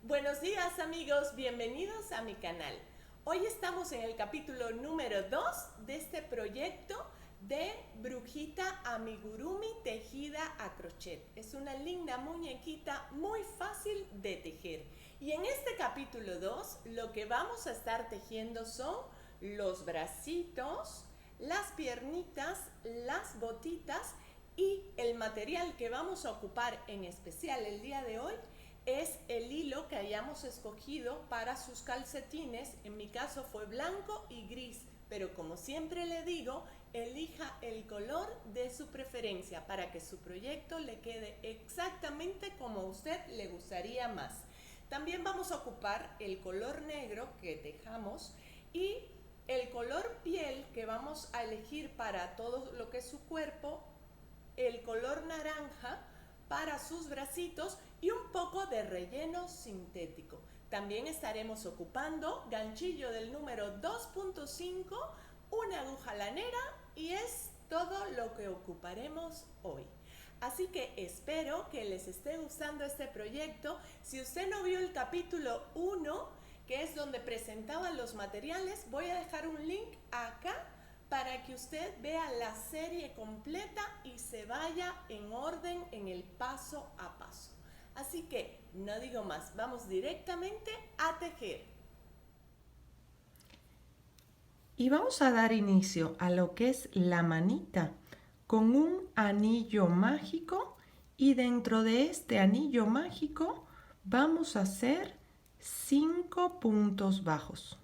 Buenos días amigos, bienvenidos a mi canal. Hoy estamos en el capítulo número 2 de este proyecto de brujita amigurumi tejida a crochet. Es una linda muñequita muy fácil de tejer. Y en este capítulo 2 lo que vamos a estar tejiendo son los bracitos, las piernitas, las botitas y el material que vamos a ocupar en especial el día de hoy es el hilo que hayamos escogido para sus calcetines. En mi caso fue blanco y gris, pero como siempre le digo, elija el color de su preferencia para que su proyecto le quede exactamente como a usted le gustaría más. También vamos a ocupar el color negro que tejamos y el color piel que vamos a elegir para todo lo que es su cuerpo, el color naranja para sus bracitos y un poco de relleno sintético. También estaremos ocupando ganchillo del número 2.5, una aguja lanera y es todo lo que ocuparemos hoy. Así que espero que les esté gustando este proyecto. Si usted no vio el capítulo 1, que es donde presentaba los materiales, voy a dejar un link acá para que usted vea la serie completa y se vaya en orden en el paso a paso. Así que no digo más, vamos directamente a tejer. Y vamos a dar inicio a lo que es la manita con un anillo mágico, y dentro de este anillo mágico vamos a hacer 5 puntos bajos.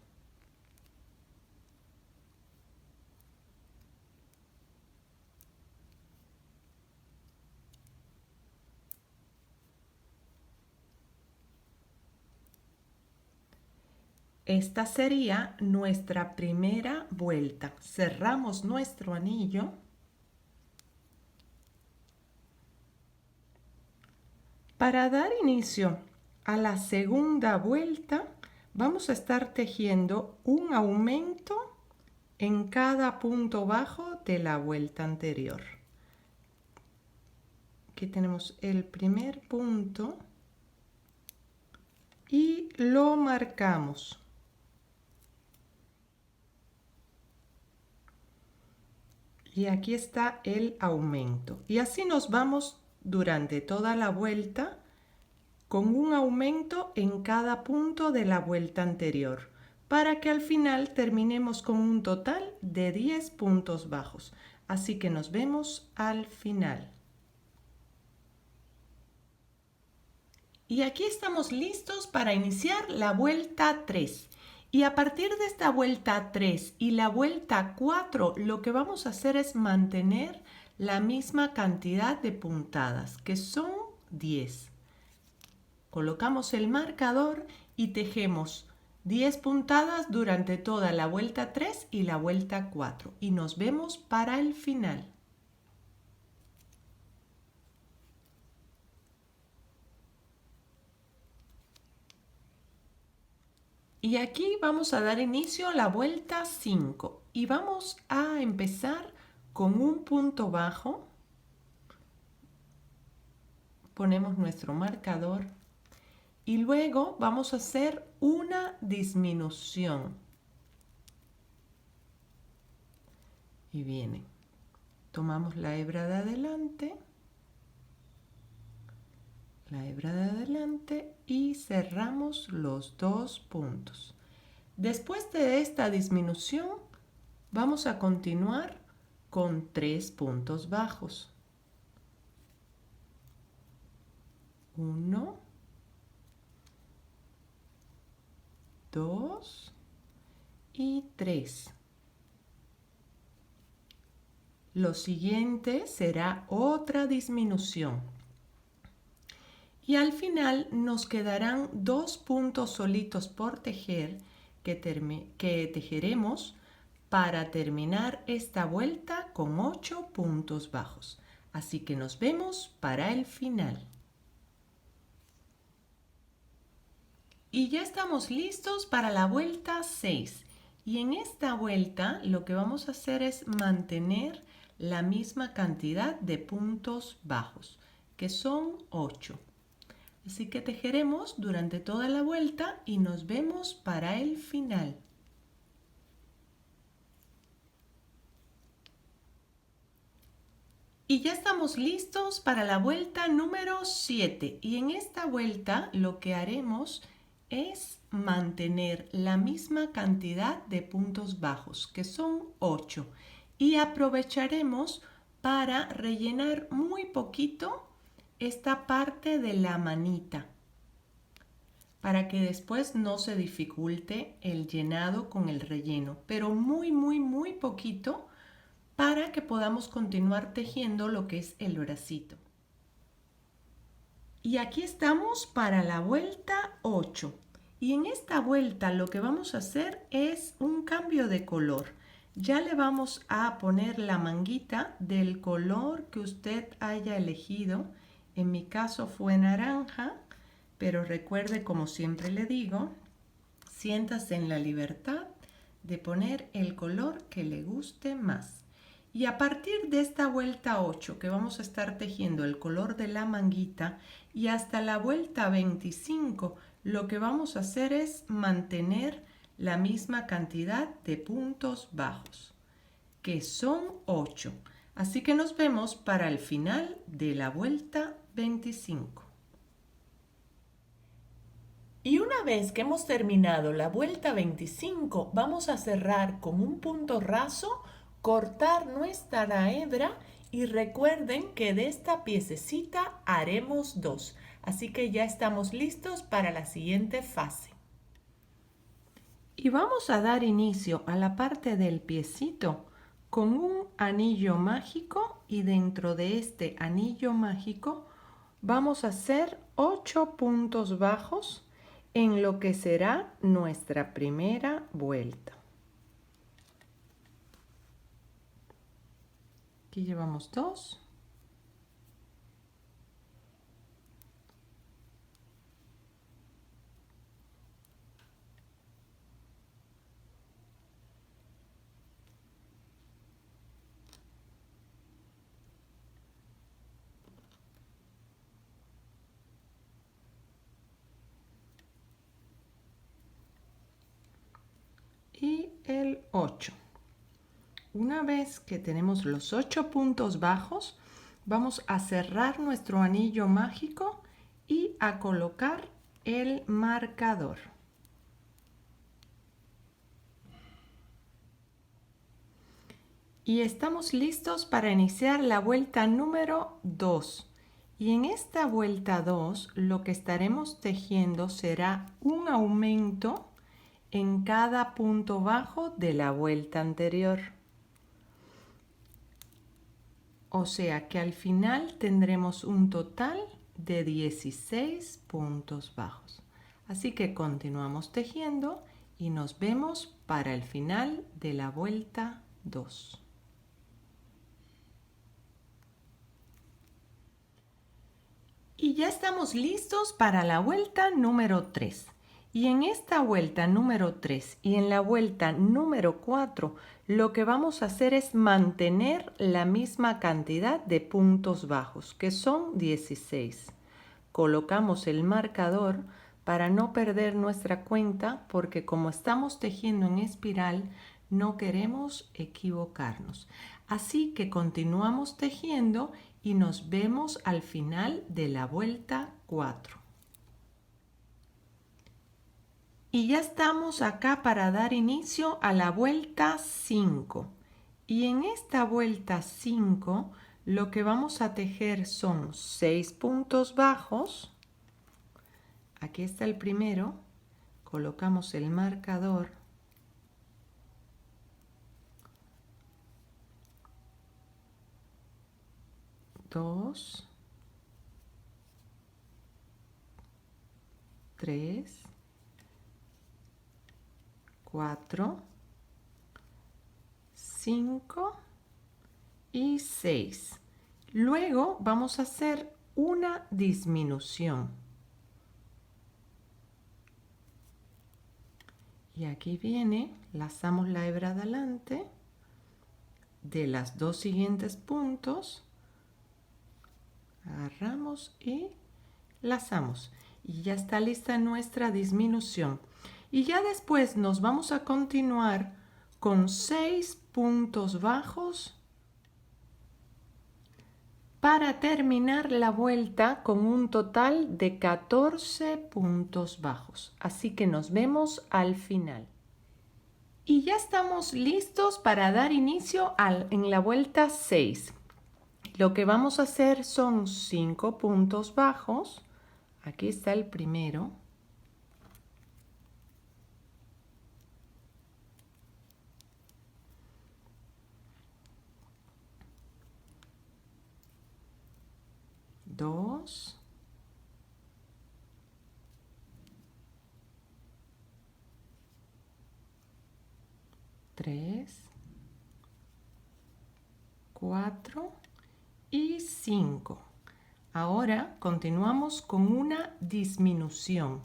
Esta sería nuestra primera vuelta. Cerramos nuestro anillo. Para dar inicio a la segunda vuelta, vamos a estar tejiendo un aumento en cada punto bajo de la vuelta anterior. Aquí tenemos el primer punto y lo marcamos. Y aquí está el aumento. Y así nos vamos durante toda la vuelta con un aumento en cada punto de la vuelta anterior, para que al final terminemos con un total de 10 puntos bajos. Así que nos vemos al final. Y aquí estamos listos para iniciar la vuelta 3. Y a partir de esta vuelta 3 y la vuelta 4, lo que vamos a hacer es mantener la misma cantidad de puntadas, que son 10. Colocamos el marcador y tejemos 10 puntadas durante toda la vuelta 3 y la vuelta 4. Y nos vemos para el final. Y aquí vamos a dar inicio a la vuelta 5 y vamos a empezar con un punto bajo. Ponemos nuestro marcador y luego vamos a hacer una disminución. Y viene, tomamos la hebra de adelante, y cerramos los dos puntos. Después de esta disminución vamos a continuar con 3 puntos bajos. 1, 2 y 3. Lo siguiente será otra disminución. Y al final nos quedarán 2 puntos solitos por tejer que tejeremos para terminar esta vuelta con 8 puntos bajos. Así que nos vemos para el final. Y ya estamos listos para la vuelta 6. Y en esta vuelta lo que vamos a hacer es mantener la misma cantidad de puntos bajos, que son 8. Así que tejeremos durante toda la vuelta y nos vemos para el final. Y ya estamos listos para la vuelta número 7. Y en esta vuelta lo que haremos es mantener la misma cantidad de puntos bajos, que son 8. Y aprovecharemos para rellenar muy poquito esta parte de la manita, para que después no se dificulte el llenado con el relleno, pero muy poquito, para que podamos continuar tejiendo lo que es el bracito. Y aquí estamos para la vuelta 8. Y en esta vuelta lo que vamos a hacer es un cambio de color. Ya le vamos a poner la manguita del color que usted haya elegido. En mi caso fue naranja, pero recuerde, como siempre le digo, siéntase en la libertad de poner el color que le guste más. Y a partir de esta vuelta 8 que vamos a estar tejiendo el color de la manguita y hasta la vuelta 25, lo que vamos a hacer es mantener la misma cantidad de puntos bajos, que son 8. Así que nos vemos para el final de la vuelta 25. Y una vez que hemos terminado la vuelta 25, vamos a cerrar con un punto raso, cortar nuestra hebra y recuerden que de esta piececita haremos 2. Así que ya estamos listos para la siguiente fase. Y vamos a dar inicio a la parte del piecito con un anillo mágico y dentro de este anillo mágico vamos a hacer 8 puntos bajos en lo que será nuestra primera vuelta. Aquí llevamos 2. Y el 8. Una vez que tenemos los 8 puntos bajos, vamos a cerrar nuestro anillo mágico y a colocar el marcador. Y estamos listos para iniciar la vuelta número 2. Y en esta vuelta 2 lo que estaremos tejiendo será un aumento en cada punto bajo de la vuelta anterior. O sea que al final tendremos un total de 16 puntos bajos. Así que continuamos tejiendo y nos vemos para el final de la vuelta 2. Y ya estamos listos para la vuelta número 3. Y en esta vuelta número 3 y en la vuelta número 4, lo que vamos a hacer es mantener la misma cantidad de puntos bajos, que son 16. Colocamos el marcador para no perder nuestra cuenta, porque como estamos tejiendo en espiral, no queremos equivocarnos. Así que continuamos tejiendo y nos vemos al final de la vuelta 4. Y ya estamos acá para dar inicio a la vuelta 5. Y en esta vuelta 5 lo que vamos a tejer son 6 puntos bajos. Aquí está el primero. Colocamos el marcador. Dos. 3. 4, 5 y 6. Luego vamos a hacer una disminución. Y aquí viene, lazamos la hebra adelante de las dos siguientes puntos, agarramos y lazamos y ya está lista nuestra disminución. Y ya después nos vamos a continuar con 6 puntos bajos para terminar la vuelta con un total de 14 puntos bajos. Así que nos vemos al final. Y ya estamos listos para dar inicio en la vuelta 6. Lo que vamos a hacer son 5 puntos bajos. Aquí está el primero. Dos. Tres. 4 y 5. Ahora continuamos con una disminución.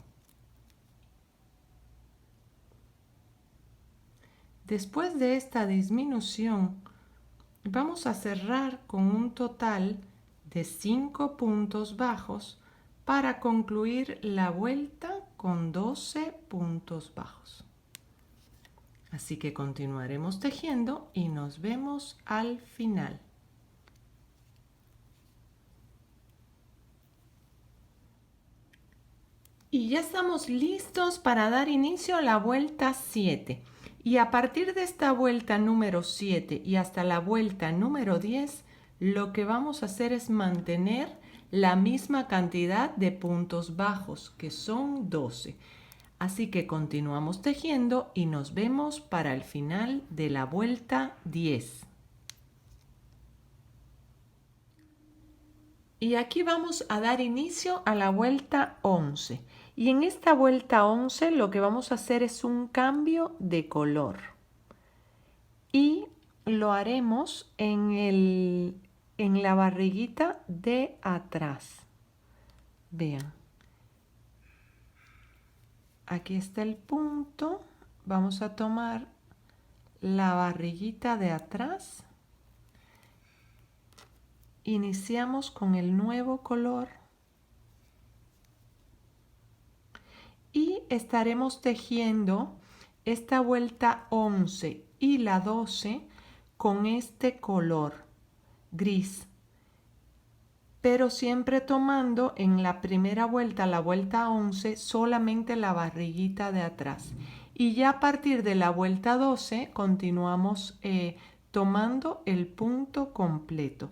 Después de esta disminución, vamos a cerrar con un total de 5 puntos bajos para concluir la vuelta con 12 puntos bajos. Así que continuaremos tejiendo y nos vemos al final. Y ya estamos listos para dar inicio a la vuelta 7. Y a partir de esta vuelta número 7 y hasta la vuelta número 10, lo que vamos a hacer es mantener la misma cantidad de puntos bajos, que son 12. Así que continuamos tejiendo y nos vemos para el final de la vuelta 10. Y aquí vamos a dar inicio a la vuelta 11. Y en esta vuelta 11 lo que vamos a hacer es un cambio de color. Y lo haremos en la barriguita de atrás. Vean. Aquí está el punto. Vamos a tomar la barriguita de atrás. Iniciamos con el nuevo color. Y estaremos tejiendo esta vuelta 11 y la 12 con este color gris. Pero siempre tomando en la primera vuelta, la vuelta 11, solamente la barriguita de atrás. Y ya a partir de la vuelta 12 continuamos tomando el punto completo.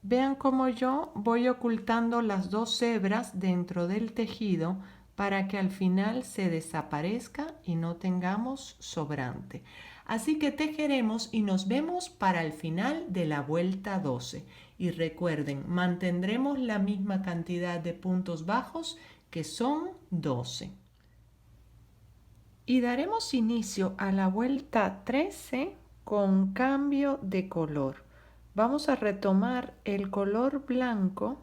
Vean cómo yo voy ocultando las 2 hebras dentro del tejido para que al final se desaparezca y no tengamos sobrante. Así que tejeremos y nos vemos para el final de la vuelta 12. Y recuerden, mantendremos la misma cantidad de puntos bajos, que son 12. Y daremos inicio a la vuelta 13 con cambio de color. Vamos a retomar el color blanco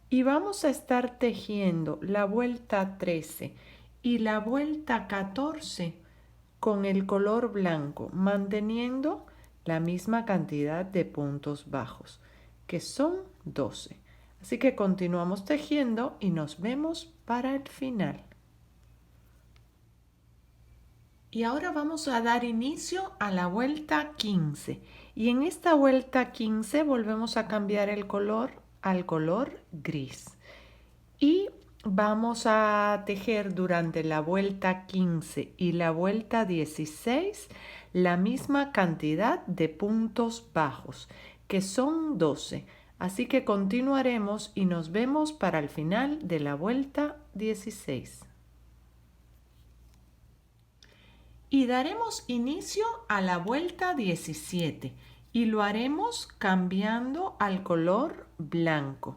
y vamos a estar tejiendo la vuelta 13 y la vuelta 14 con el color blanco, manteniendo la misma cantidad de puntos bajos, que son 12. Así que continuamos tejiendo y nos vemos para el final. Y ahora vamos a dar inicio a la vuelta 15. Y en esta vuelta 15 volvemos a cambiar el color al color gris. Y vamos a tejer durante la vuelta 15 y la vuelta 16 la misma cantidad de puntos bajos, que son 12. Así que continuaremos y nos vemos para el final de la vuelta 16. Y daremos inicio a la vuelta 17 y lo haremos cambiando al color blanco.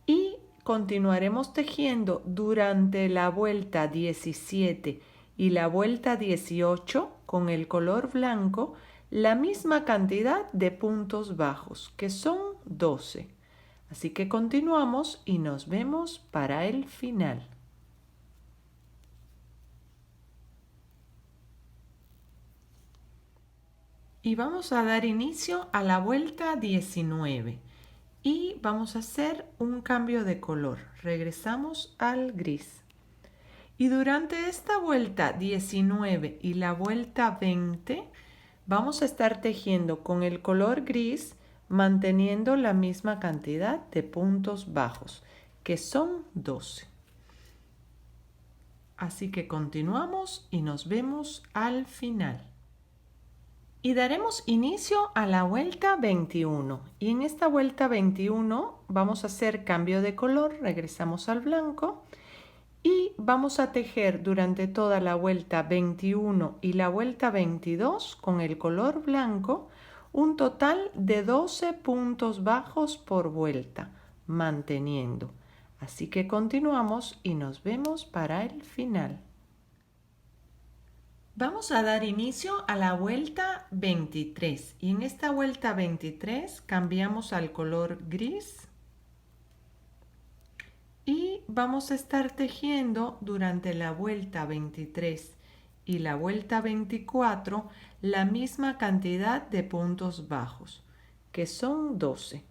Y continuaremos tejiendo durante la vuelta 17 y la vuelta 18 con el color blanco la misma cantidad de puntos bajos, que son 12. Así que continuamos y nos vemos para el final. Y vamos a dar inicio a la vuelta 19. y vamos a hacer un cambio de color. Regresamos al gris. Y durante esta vuelta 19 y la vuelta 20 vamos a estar tejiendo con el color gris, manteniendo la misma cantidad de puntos bajos, que son 12. Así que continuamos y nos vemos al final. Y daremos inicio a la vuelta 21. Y en esta vuelta 21 vamos a hacer cambio de color, regresamos al blanco. Y vamos a tejer durante toda la vuelta 21 y la vuelta 22 con el color blanco un total de 12 puntos bajos por vuelta, manteniendo. Así que continuamos y nos vemos para el final. Vamos a dar inicio a la vuelta 23 y en esta vuelta 23 cambiamos al color gris. Y vamos a estar tejiendo durante la vuelta 23 y la vuelta 24 la misma cantidad de puntos bajos, que son 12.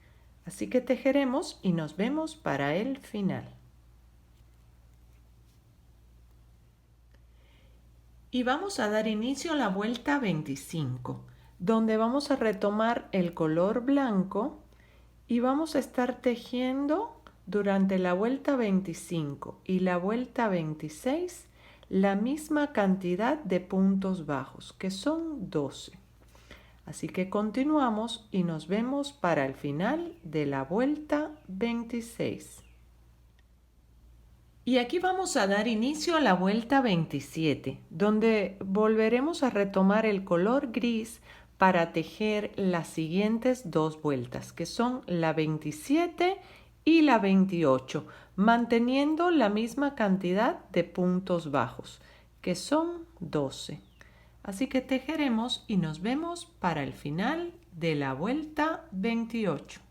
Así que tejeremos y nos vemos para el final. Y vamos a dar inicio a la vuelta 25, donde vamos a retomar el color blanco y vamos a estar tejiendo durante la vuelta 25 y la vuelta 26 la misma cantidad de puntos bajos, que son 12. Así que continuamos y nos vemos para el final de la vuelta 26. Y aquí vamos a dar inicio a la vuelta 27, donde volveremos a retomar el color gris para tejer las siguientes dos vueltas, que son la 27 y la 28, manteniendo la misma cantidad de puntos bajos, que son 12. Así que tejeremos y nos vemos para el final de la vuelta 28.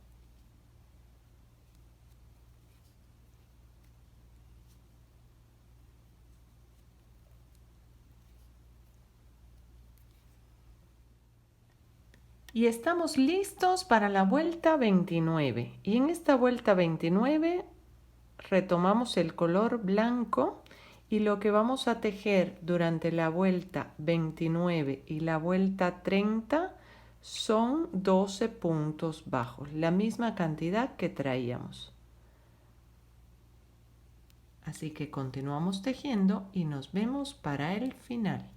Y estamos listos para la vuelta 29. Y en esta vuelta 29 retomamos el color blanco y lo que vamos a tejer durante la vuelta 29 y la vuelta 30 son 12 puntos bajos, la misma cantidad que traíamos. Así que continuamos tejiendo y nos vemos para el final.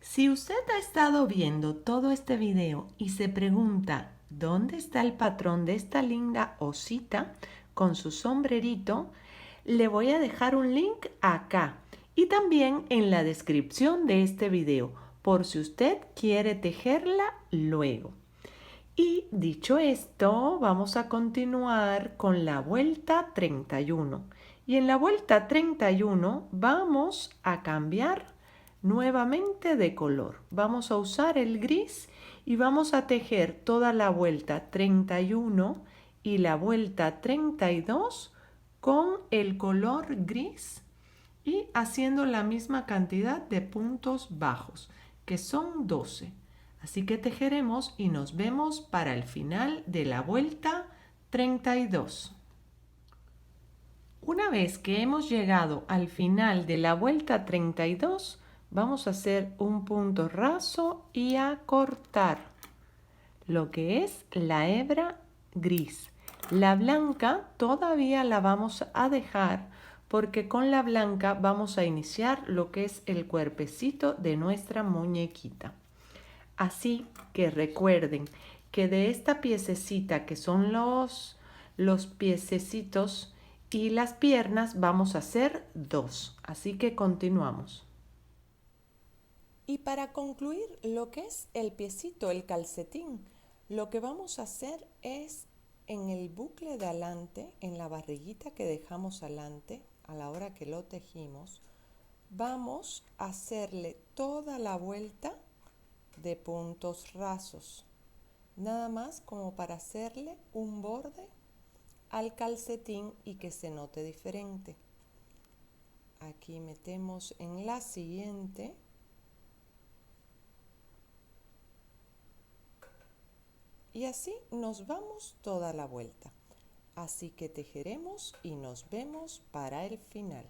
Si usted ha estado viendo todo este video y se pregunta ¿dónde está el patrón de esta linda osita con su sombrerito? Le voy a dejar un link acá y también en la descripción de este video por si usted quiere tejerla luego. Y dicho esto, vamos a continuar con la vuelta 31. Y en la vuelta 31 vamos a cambiar nuevamente de color. Vamos a usar el gris y vamos a tejer toda la vuelta 31 y la vuelta 32 con el color gris y haciendo la misma cantidad de puntos bajos, que son 12. Así que tejeremos y nos vemos para el final de la vuelta 32. Una vez que hemos llegado al final de la vuelta 32, vamos a hacer un punto raso y a cortar lo que es la hebra gris. La blanca todavía la vamos a dejar porque con la blanca vamos a iniciar lo que es el cuerpecito de nuestra muñequita. Así que recuerden que de esta piececita que son los piececitos y las piernas vamos a hacer 2. Así que continuamos. Y para concluir lo que es el piecito, el calcetín, lo que vamos a hacer es en el bucle de adelante, en la barriguita que dejamos adelante, a la hora que lo tejimos, vamos a hacerle toda la vuelta de puntos rasos, nada más como para hacerle un borde al calcetín y que se note diferente. Aquí metemos en la siguiente Y así nos vamos toda la vuelta. Así que tejeremos y nos vemos para el final.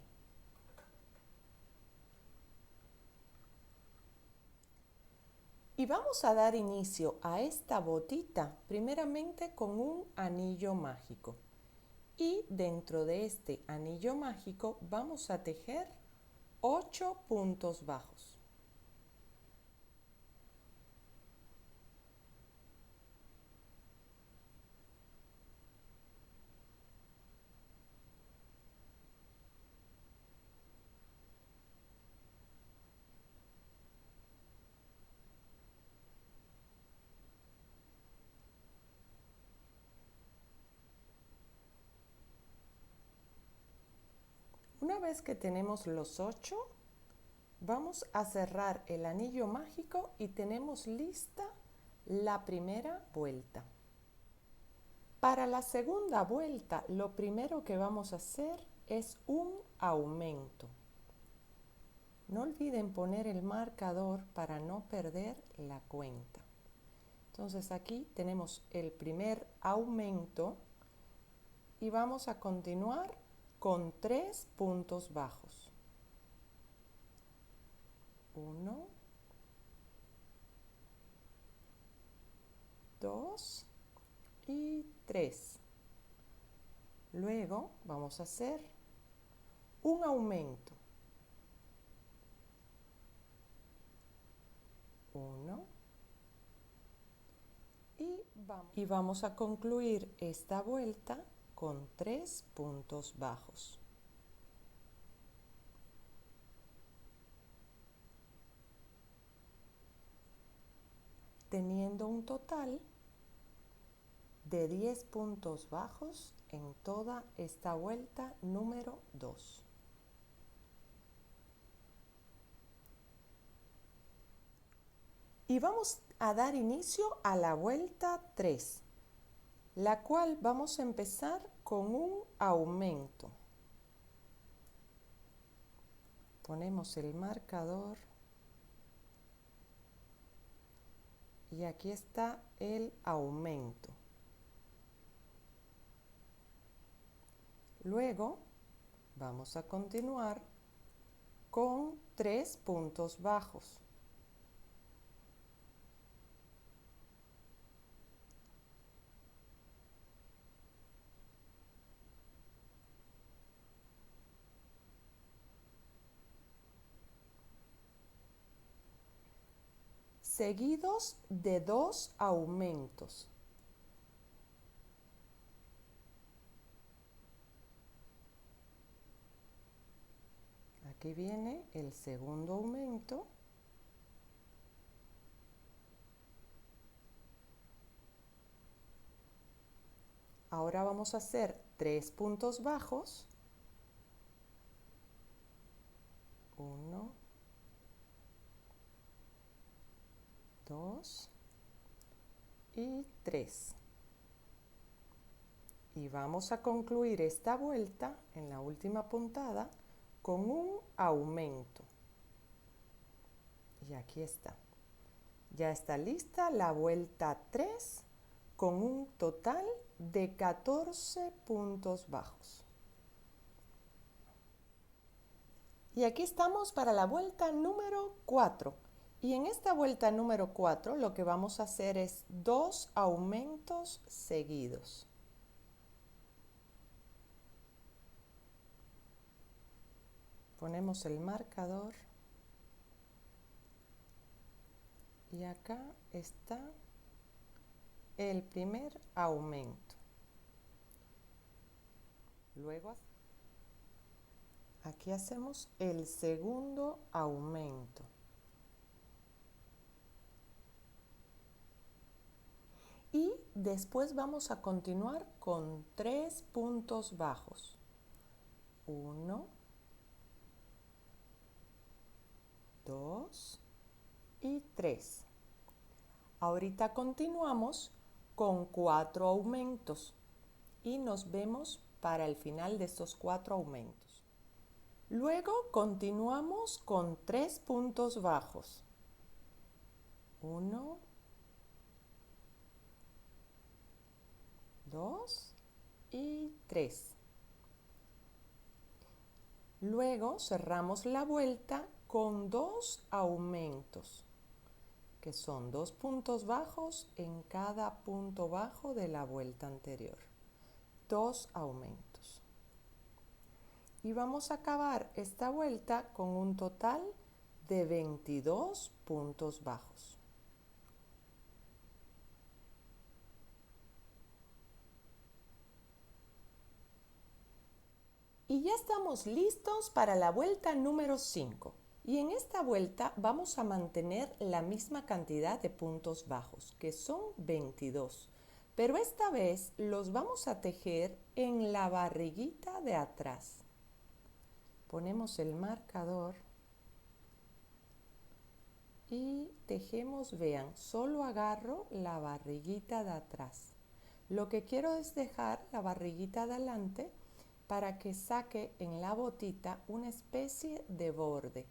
Y vamos a dar inicio a esta botita primeramente con un anillo mágico. Y dentro de este anillo mágico vamos a tejer 8 puntos bajos. Una vez que tenemos los 8, vamos a cerrar el anillo mágico y tenemos lista la primera vuelta. Para la segunda vuelta, lo primero que vamos a hacer es un aumento. No olviden poner el marcador para no perder la cuenta. Entonces aquí tenemos el primer aumento y vamos a continuar con 3 puntos bajos. 1, 2 y 3. Luego vamos a hacer un aumento. 1 y vamos a concluir esta vuelta con 3 puntos bajos. Teniendo un total de 10 puntos bajos en toda esta vuelta número 2. Y vamos a dar inicio a la vuelta 3, la cual vamos a empezar con un aumento. Ponemos el marcador y aquí está el aumento. Luego vamos a continuar con 3 puntos bajos. Seguidos de 2 aumentos. Aquí viene el segundo aumento. Ahora vamos a hacer 3 puntos bajos. 1, 2 y 3. Y vamos a concluir esta vuelta en la última puntada con un aumento. Y aquí está. Ya está lista la vuelta 3 con un total de 14 puntos bajos. Y aquí estamos para la vuelta número 4. Y en esta vuelta número 4 lo que vamos a hacer es 2 aumentos seguidos. Ponemos el marcador y acá está el primer aumento. Luego aquí hacemos el segundo aumento. Y después vamos a continuar con 3 puntos bajos. 1, 2 y 3. Ahorita continuamos con 4 aumentos y nos vemos para el final de estos 4 aumentos. Luego continuamos con 3 puntos bajos. 1, 2 y 3. Luego cerramos la vuelta con 2 aumentos, que son 2 puntos bajos en cada punto bajo de la vuelta anterior. 2 aumentos. Y vamos a acabar esta vuelta con un total de 22 puntos bajos. Y ya estamos listos para la vuelta número 5. Y en esta vuelta vamos a mantener la misma cantidad de puntos bajos, que son 22. Pero esta vez los vamos a tejer en la barriguita de atrás. Ponemos el marcador y tejemos, vean, solo agarro la barriguita de atrás. Lo que quiero es dejar la barriguita de adelante para que saque en la botita una especie de borde.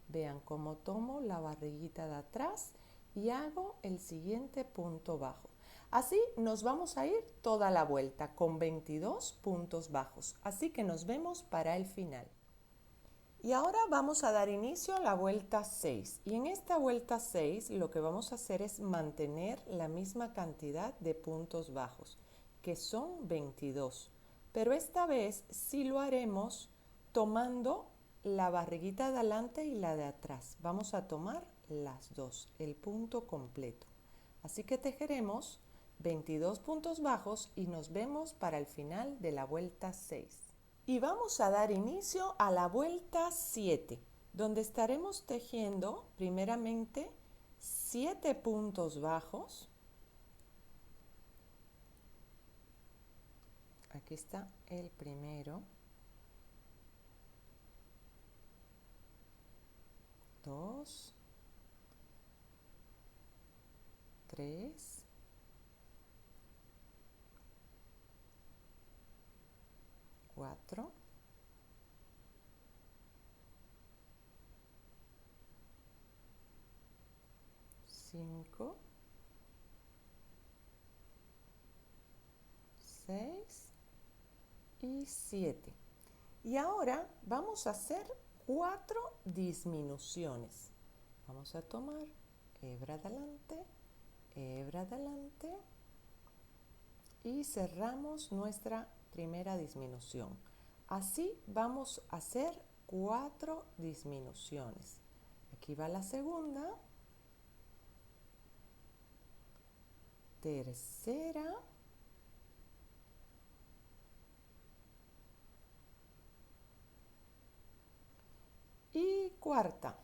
Vean cómo tomo la barriguita de atrás y hago el siguiente punto bajo. Así nos vamos a ir toda la vuelta con 22 puntos bajos. Así que nos vemos para el final. Y ahora vamos a dar inicio a la vuelta 6. Y en esta vuelta 6 lo que vamos a hacer es mantener la misma cantidad de puntos bajos, que son 22. Pero esta vez sí lo haremos tomando la barriguita de adelante y la de atrás. Vamos a tomar las dos, el punto completo. Así que tejeremos 22 puntos bajos y nos vemos para el final de la vuelta 6. Y vamos a dar inicio a la vuelta 7, donde estaremos tejiendo primeramente 7 puntos bajos. Aquí está el primero. 2, 3, 4, 5, 6 y 7. Y ahora vamos a hacer 4 disminuciones. Vamos a tomar hebra adelante y cerramos nuestra primera disminución. Así vamos a hacer 4 disminuciones. Aquí va la segunda, tercera, y cuarta.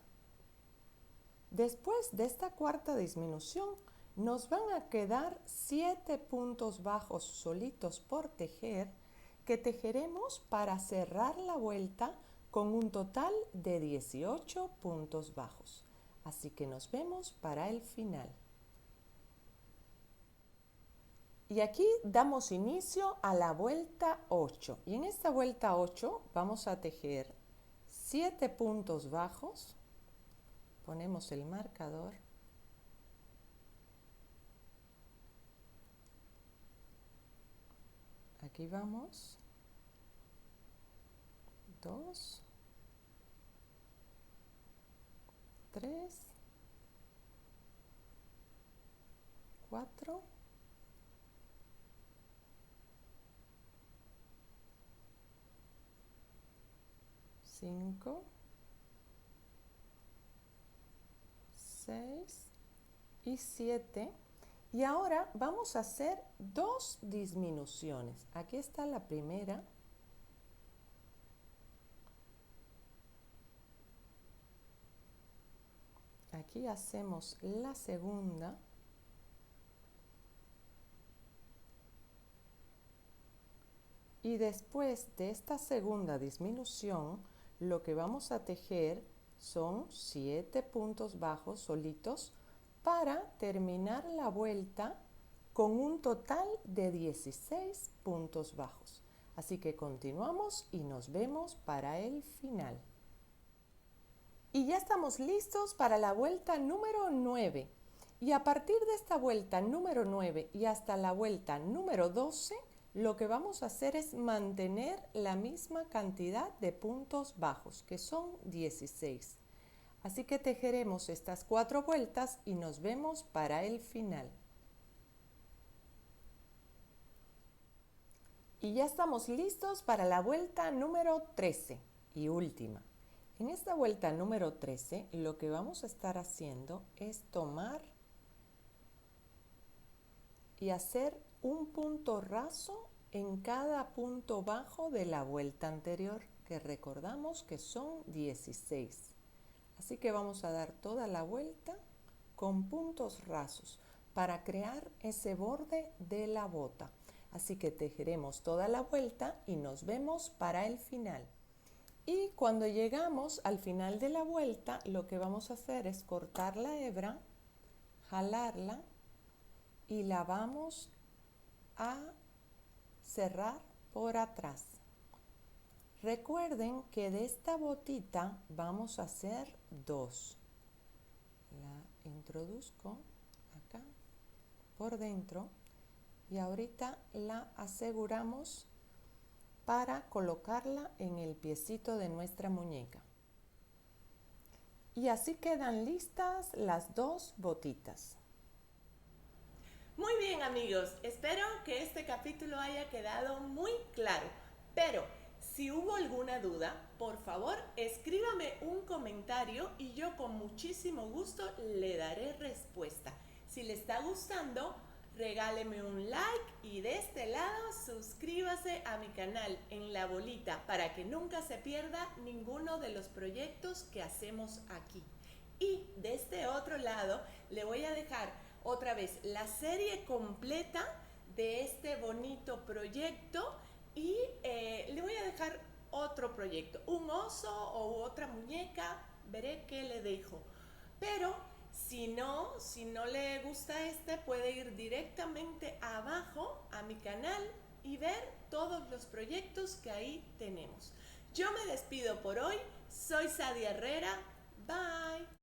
Después de esta cuarta disminución nos van a quedar 7 puntos bajos solitos por tejer, que tejeremos para cerrar la vuelta con un total de 18 puntos bajos. Así que nos vemos para el final. Y aquí damos inicio a la vuelta 8. Y en esta vuelta 8 vamos a tejer 7 puntos bajos. Ponemos el marcador. Aquí vamos. 2, 3, 4, 5, 6 y 7. Y ahora vamos a hacer 2 disminuciones. Aquí está la primera. Aquí hacemos la segunda. Y después de esta segunda disminución, lo que vamos a tejer son 7 puntos bajos solitos para terminar la vuelta con un total de 16 puntos bajos. Así que continuamos y nos vemos para el final. Y ya estamos listos para la vuelta número 9. Y a partir de esta vuelta número 9 y hasta la vuelta número 12, lo que vamos a hacer es mantener la misma cantidad de puntos bajos, que son 16. Así que tejeremos estas 4 vueltas y nos vemos para el final. Y ya estamos listos para la vuelta número 13 y última. En esta vuelta número 13 lo que vamos a estar haciendo es tomar y hacer un punto raso en cada punto bajo de la vuelta anterior, que recordamos que son 16. Así que vamos a dar toda la vuelta con puntos rasos para crear ese borde de la bota. Así que tejeremos toda la vuelta y nos vemos para el final. Y cuando llegamos al final de la vuelta, lo que vamos a hacer es cortar la hebra, jalarla y la vamos a cerrar por atrás. Recuerden que de esta botita vamos a hacer 2. La introduzco acá por dentro y ahorita la aseguramos para colocarla en el piecito de nuestra muñeca. Y así quedan listas las 2 botitas. Muy bien, amigos, espero que este capítulo haya quedado muy claro, pero si hubo alguna duda, por favor escríbame un comentario y yo con muchísimo gusto le daré respuesta. Si le está gustando, regáleme un like y de este lado suscríbase a mi canal en la bolita para que nunca se pierda ninguno de los proyectos que hacemos aquí. Y de este otro lado le voy a dejar otra vez la serie completa de este bonito proyecto y le voy a dejar otro proyecto, un oso o otra muñeca, veré qué le dejo. Pero si no le gusta este, puede ir directamente abajo a mi canal y ver todos los proyectos que ahí tenemos. Yo me despido por hoy, soy Sadia Herrera, bye.